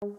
While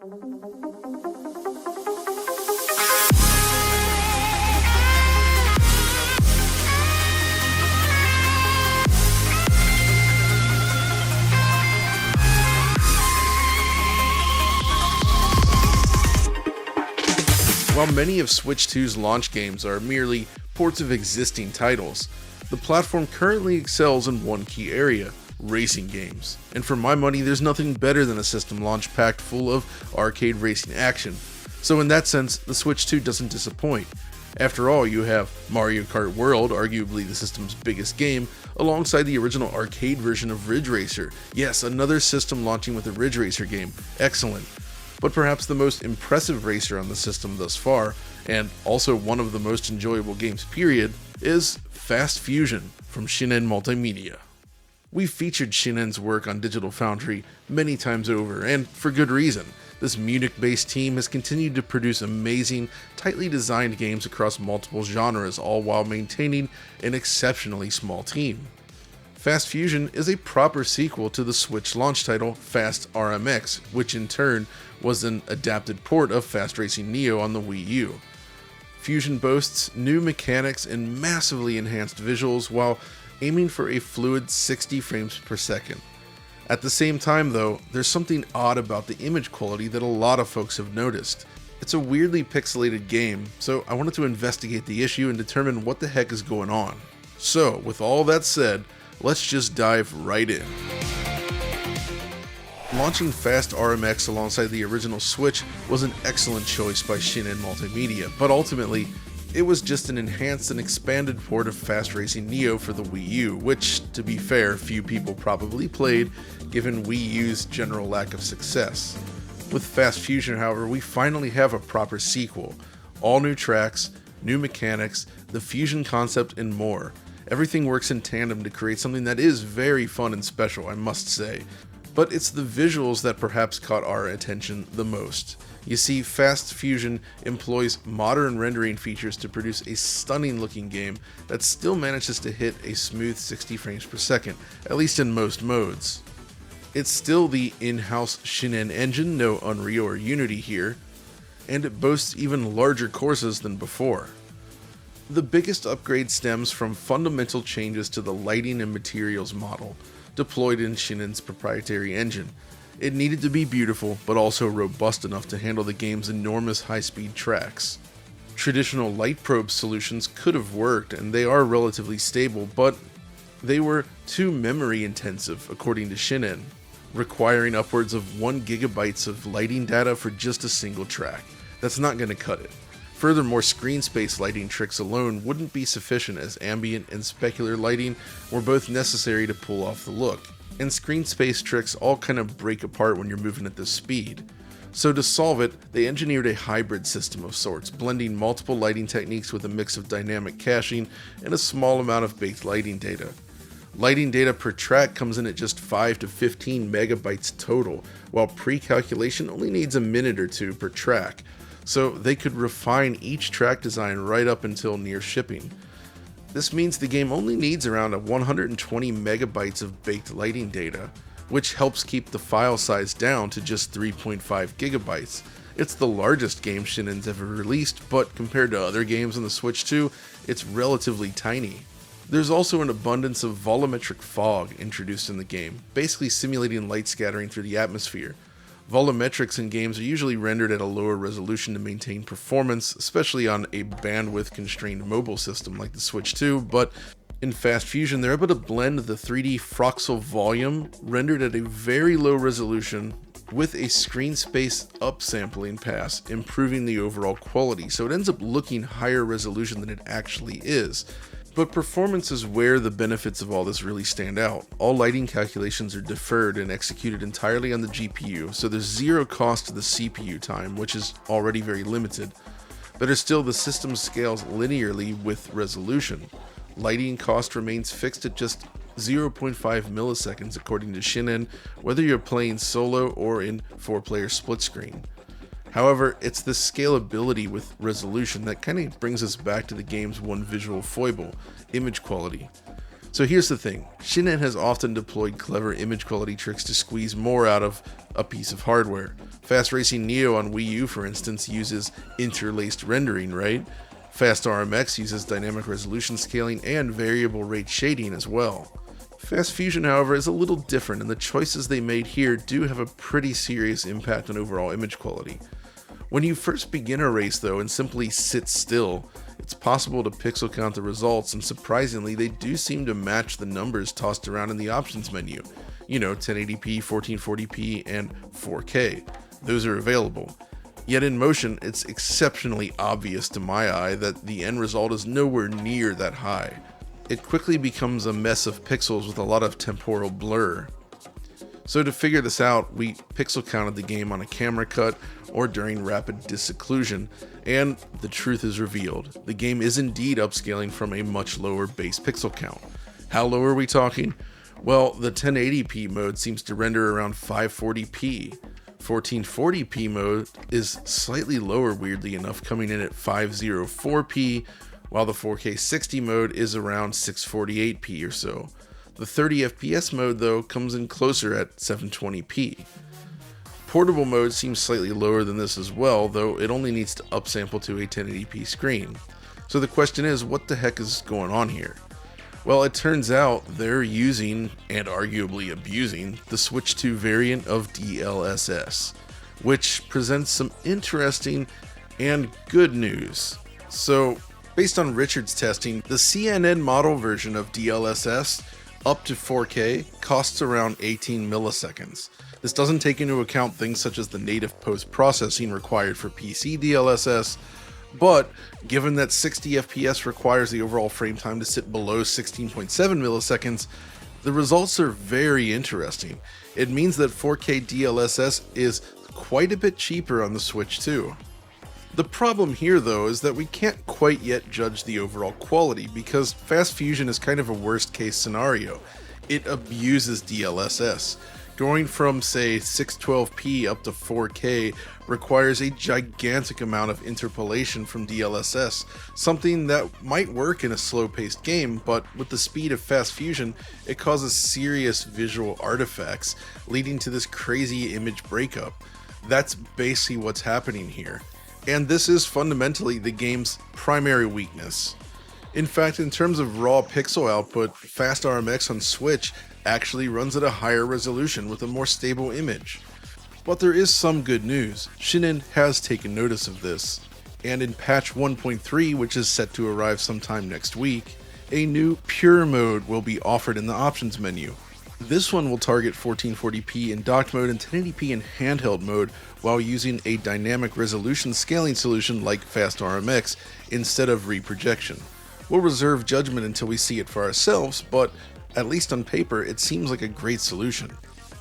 many of Switch 2's launch games are merely ports of existing titles, the platform currently excels in one key area: racing games. And for my money, there's nothing better than a system launch packed full of arcade racing action. So in that sense, the Switch 2 doesn't disappoint. After all, you have Mario Kart World, arguably the system's biggest game, alongside the original arcade version of Ridge Racer. Yes, another system launching with a Ridge Racer game. Excellent. But perhaps the most impressive racer on the system thus far, and also one of the most enjoyable games period, is Fast Fusion from Shin'en Multimedia. We've featured Shin'en's work on Digital Foundry many times over, and for good reason. This Munich-based team has continued to produce amazing, tightly designed games across multiple genres, all while maintaining an exceptionally small team. Fast Fusion is a proper sequel to the Switch launch title Fast RMX, which in turn was an adapted port of Fast Racing Neo on the Wii U. Fusion boasts new mechanics and massively enhanced visuals while aiming for a fluid 60 frames per second. At the same time though, there's something odd about the image quality that a lot of folks have noticed. It's a weirdly pixelated game, so I wanted to investigate the issue and determine what the heck is going on. So, with all that said, let's just dive right in. Launching Fast RMX alongside the original Switch was an excellent choice by Shin'en Multimedia, but ultimately, it was just an enhanced and expanded port of Fast Racing Neo for the Wii U, which, to be fair, few people probably played, given Wii U's general lack of success. With Fast Fusion, however, we finally have a proper sequel. All new tracks, new mechanics, the fusion concept, and more. Everything works in tandem to create something that is very fun and special, I must say. But it's the visuals that perhaps caught our attention the most. You see, Fast Fusion employs modern rendering features to produce a stunning looking game that still manages to hit a smooth 60 frames per second, at least in most modes. It's still the in-house Shin'en engine, no Unreal or Unity here, and it boasts even larger courses than before. The biggest upgrade stems from fundamental changes to the lighting and materials model, deployed in Shin'en's proprietary engine. It needed to be beautiful, but also robust enough to handle the game's enormous high-speed tracks. Traditional light probe solutions could have worked, and they are relatively stable, but they were too memory intensive, according to Shin'en, requiring upwards of 1 GB of lighting data for just a single track. That's not going to cut it. Furthermore, screen space lighting tricks alone wouldn't be sufficient, as ambient and specular lighting were both necessary to pull off the look, and screen space tricks all kind of break apart when you're moving at this speed. So to solve it, they engineered a hybrid system of sorts, blending multiple lighting techniques with a mix of dynamic caching and a small amount of baked lighting data. Lighting data per track comes in at just 5 to 15 megabytes total, while pre-calculation only needs a minute or two per track. So they could refine each track design right up until near shipping. This means the game only needs around 120 megabytes of baked lighting data, which helps keep the file size down to just 3.5 gigabytes. It's the largest game Shin'en's ever released, but compared to other games on the Switch 2, it's relatively tiny. There's also an abundance of volumetric fog introduced in the game, basically simulating light scattering through the atmosphere. Volumetrics in games are usually rendered at a lower resolution to maintain performance, especially on a bandwidth-constrained mobile system like the Switch 2, but in Fast Fusion they're able to blend the 3D Froxel volume, rendered at a very low resolution, with a screen space upsampling pass, improving the overall quality, so it ends up looking higher resolution than it actually is. But performance is where the benefits of all this really stand out. All lighting calculations are deferred and executed entirely on the GPU, so there's zero cost to the CPU time, which is already very limited. Better still, the system scales linearly with resolution. Lighting cost remains fixed at just 0.5 milliseconds according to Shin'en, whether you're playing solo or in 4-player split screen. However, it's the scalability with resolution that kind of brings us back to the game's one visual foible: image quality. So here's the thing, Shin'en has often deployed clever image quality tricks to squeeze more out of a piece of hardware. Fast Racing Neo on Wii U, for instance, uses interlaced rendering, right? Fast RMX uses dynamic resolution scaling and variable rate shading as well. Fast Fusion, however, is a little different, and the choices they made here do have a pretty serious impact on overall image quality. When you first begin a race though and simply sit still, it's possible to pixel count the results, and surprisingly they do seem to match the numbers tossed around in the options menu. 1080p, 1440p, and 4K. Those are available. Yet in motion, it's exceptionally obvious to my eye that the end result is nowhere near that high. It quickly becomes a mess of pixels with a lot of temporal blur. So to figure this out, we pixel counted the game on a camera cut or during rapid disocclusion, and the truth is revealed. The game is indeed upscaling from a much lower base pixel count. How low are we talking? Well, the 1080p mode seems to render around 540p. 1440p mode is slightly lower, weirdly enough, coming in at 504p, while the 4K 60 mode is around 648p or so. The 30 FPS mode, though, comes in closer at 720p. Portable mode seems slightly lower than this as well, though it only needs to upsample to a 1080p screen. So the question is, what the heck is going on here? Well, it turns out they're using, and arguably abusing, the Switch 2 variant of DLSS, which presents some interesting and good news. So, based on Richard's testing, the CNN model version of DLSS up to 4K costs around 18 milliseconds. This doesn't take into account things such as the native post-processing required for PC DLSS, but given that 60 FPS requires the overall frame time to sit below 16.7 milliseconds, the results are very interesting. It means that 4K DLSS is quite a bit cheaper on the Switch 2. The problem here though is that we can't quite yet judge the overall quality because Fast Fusion is kind of a worst case scenario. It abuses DLSS. Going from say 612p up to 4K requires a gigantic amount of interpolation from DLSS, something that might work in a slow-paced game, but with the speed of Fast Fusion, it causes serious visual artifacts, leading to this crazy image breakup. That's basically what's happening here. And this is fundamentally the game's primary weakness. In fact, in terms of raw pixel output, Fast RMX on Switch actually runs at a higher resolution with a more stable image. But there is some good news. Shin'en has taken notice of this, and in patch 1.3, which is set to arrive sometime next week, a new Pure mode will be offered in the options menu. This one will target 1440p in docked mode and 1080p in handheld mode while using a dynamic resolution scaling solution like Fast RMX instead of reprojection. We'll reserve judgment until we see it for ourselves, but at least on paper, it seems like a great solution.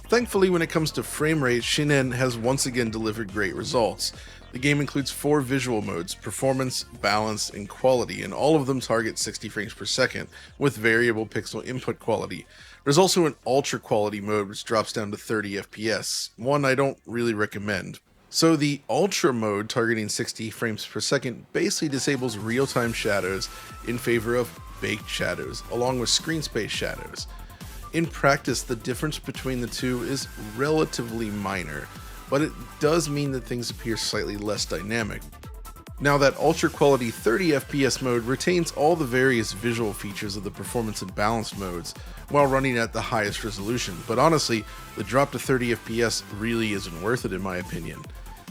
Thankfully, when it comes to frame rate, Shin'en has once again delivered great results. The game includes 4 visual modes: performance, balance, and quality, and all of them target 60 frames per second with variable pixel input quality. There's also an ultra quality mode which drops down to 30 FPS, one I don't really recommend. So the ultra mode targeting 60 frames per second basically disables real-time shadows in favor of baked shadows, along with screen space shadows. In practice, the difference between the two is relatively minor, but it does mean that things appear slightly less dynamic. Now that ultra quality 30 FPS mode retains all the various visual features of the performance and balance modes while running at the highest resolution, but honestly, the drop to 30 FPS really isn't worth it in my opinion.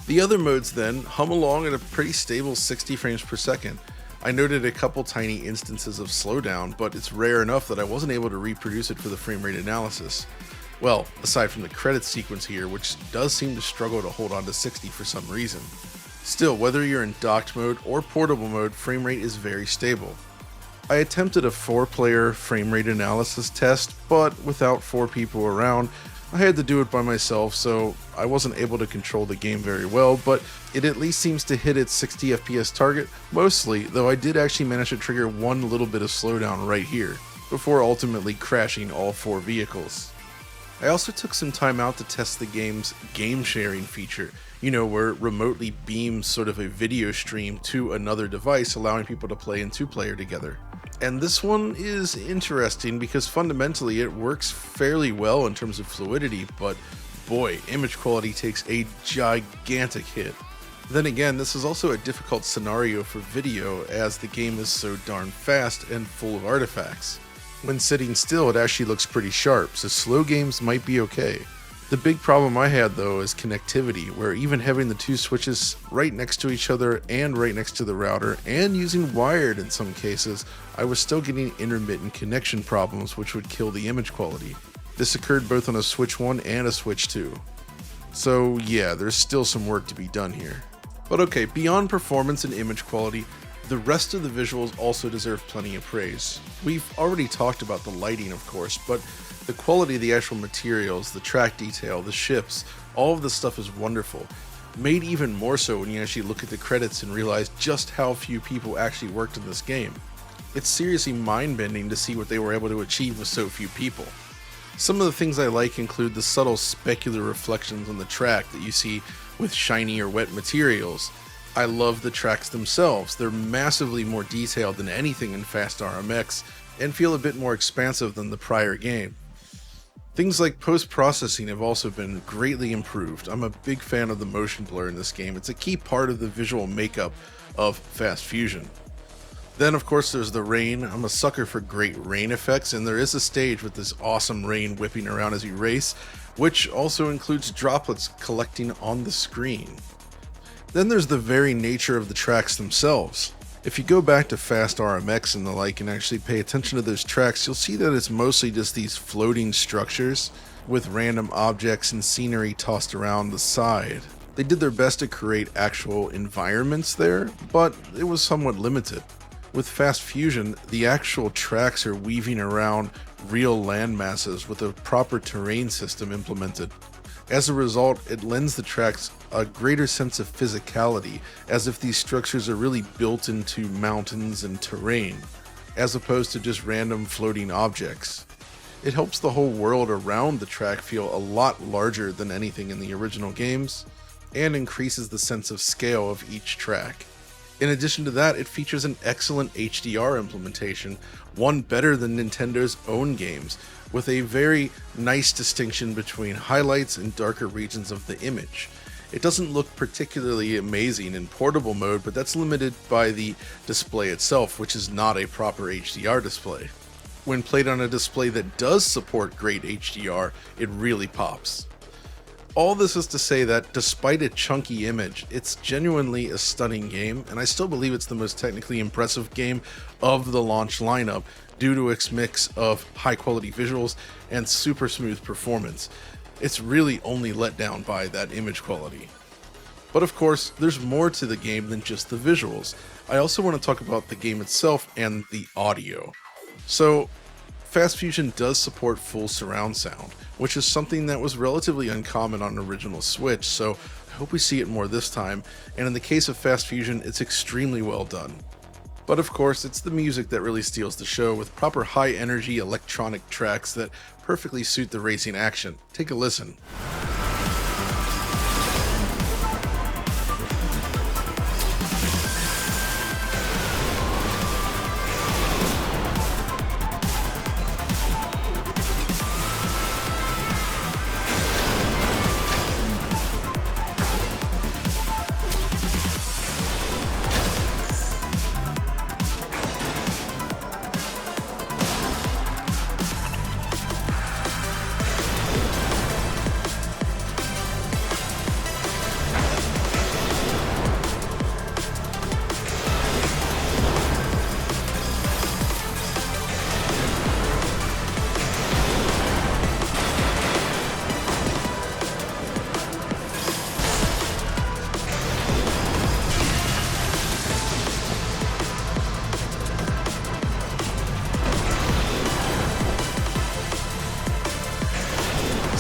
The other modes then hum along at a pretty stable 60 frames per second. I noted a couple tiny instances of slowdown, but it's rare enough that I wasn't able to reproduce it for the frame rate analysis. Well, aside from the credits sequence here, which does seem to struggle to hold on to 60 for some reason. Still, whether you're in docked mode or portable mode, frame rate is very stable. I attempted a 4-player frame rate analysis test, but without 4 people around, I had to do it by myself, so I wasn't able to control the game very well, but it at least seems to hit its 60 FPS target mostly, though I did actually manage to trigger one little bit of slowdown right here, before ultimately crashing all 4 vehicles. I also took some time out to test the game's game sharing feature, where it remotely beams sort of a video stream to another device, allowing people to play in 2-player together. And this one is interesting because fundamentally it works fairly well in terms of fluidity, but boy, image quality takes a gigantic hit. Then again, this is also a difficult scenario for video as the game is so darn fast and full of artifacts. When sitting still, it actually looks pretty sharp, so slow games might be okay. The big problem I had though is connectivity, where even having the two switches right next to each other and right next to the router, and using wired in some cases, I was still getting intermittent connection problems which would kill the image quality. This occurred both on a Switch 1 and a Switch 2. So yeah, there's still some work to be done here. But okay, beyond performance and image quality, the rest of the visuals also deserve plenty of praise. We've already talked about the lighting, of course, but the quality of the actual materials, the track detail, the ships, all of this stuff is wonderful. Made even more so when you actually look at the credits and realize just how few people actually worked in this game. It's seriously mind-bending to see what they were able to achieve with so few people. Some of the things I like include the subtle specular reflections on the track that you see with shiny or wet materials. I love the tracks themselves. They're massively more detailed than anything in Fast RMX and feel a bit more expansive than the prior game. Things like post-processing have also been greatly improved. I'm a big fan of the motion blur in this game. It's a key part of the visual makeup of Fast Fusion. Then of course there's the rain. I'm a sucker for great rain effects, and there is a stage with this awesome rain whipping around as you race, which also includes droplets collecting on the screen. Then there's the very nature of the tracks themselves. If you go back to Fast RMX and the like and actually pay attention to those tracks, you'll see that it's mostly just these floating structures with random objects and scenery tossed around the side. They did their best to create actual environments there, but it was somewhat limited. With Fast Fusion, the actual tracks are weaving around real land masses with a proper terrain system implemented. As a result, it lends the tracks a greater sense of physicality, as if these structures are really built into mountains and terrain, as opposed to just random floating objects. It helps the whole world around the track feel a lot larger than anything in the original games, and increases the sense of scale of each track. In addition to that, it features an excellent HDR implementation, one better than Nintendo's own games, with a very nice distinction between highlights and darker regions of the image. It doesn't look particularly amazing in portable mode, but that's limited by the display itself, which is not a proper HDR display. When played on a display that does support great HDR, it really pops. All this is to say that despite a chunky image, it's genuinely a stunning game, and I still believe it's the most technically impressive game of the launch lineup due to its mix of high quality visuals and super smooth performance. It's really only let down by that image quality. But of course, there's more to the game than just the visuals. I also want to talk about the game itself and the audio. So, Fast Fusion does support full surround sound, which is something that was relatively uncommon on original Switch, so I hope we see it more this time, and in the case of Fast Fusion, it's extremely well done. But of course, it's the music that really steals the show, with proper high-energy electronic tracks that perfectly suit the racing action. Take a listen.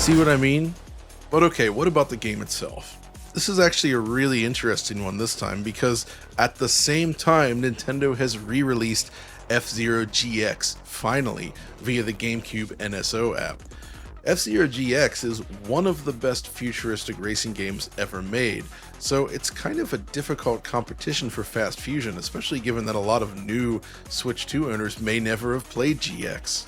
See what I mean? But okay, what about the game itself? This is actually a really interesting one this time, because at the same time Nintendo has re-released F-Zero GX, finally, via the GameCube NSO app. F-Zero GX is one of the best futuristic racing games ever made, so it's kind of a difficult competition for Fast Fusion, especially given that a lot of new Switch 2 owners may never have played GX.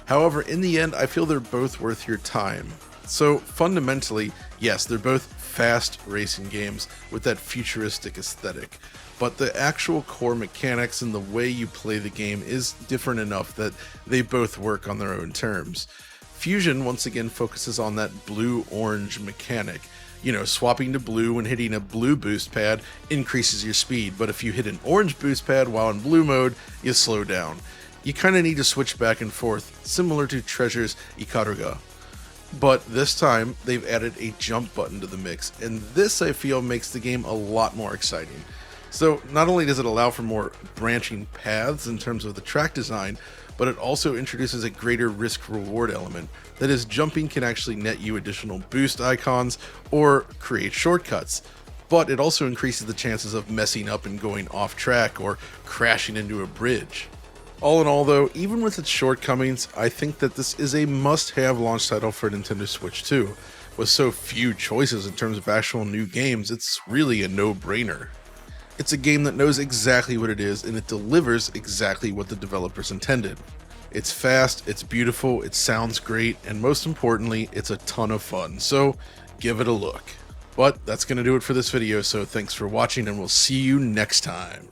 However, in the end, I feel they're both worth your time. So fundamentally, yes, they're both fast racing games with that futuristic aesthetic, but the actual core mechanics and the way you play the game is different enough that they both work on their own terms. Fusion once again focuses on that blue-orange mechanic. You know, swapping to blue when hitting a blue boost pad increases your speed, but if you hit an orange boost pad while in blue mode, you slow down. You kind of need to switch back and forth, similar to Treasure's Ikaruga. But this time, they've added a jump button to the mix, and this I feel makes the game a lot more exciting. So not only does it allow for more branching paths in terms of the track design, but it also introduces a greater risk-reward element. That is, jumping can actually net you additional boost icons or create shortcuts, but it also increases the chances of messing up and going off track or crashing into a bridge. All in all though, even with its shortcomings, I think that this is a must-have launch title for Nintendo Switch 2. With so few choices in terms of actual new games, it's really a no-brainer. It's a game that knows exactly what it is, and it delivers exactly what the developers intended. It's fast, it's beautiful, it sounds great, and most importantly, it's a ton of fun, so give it a look. But that's going to do it for this video, so thanks for watching, and we'll see you next time.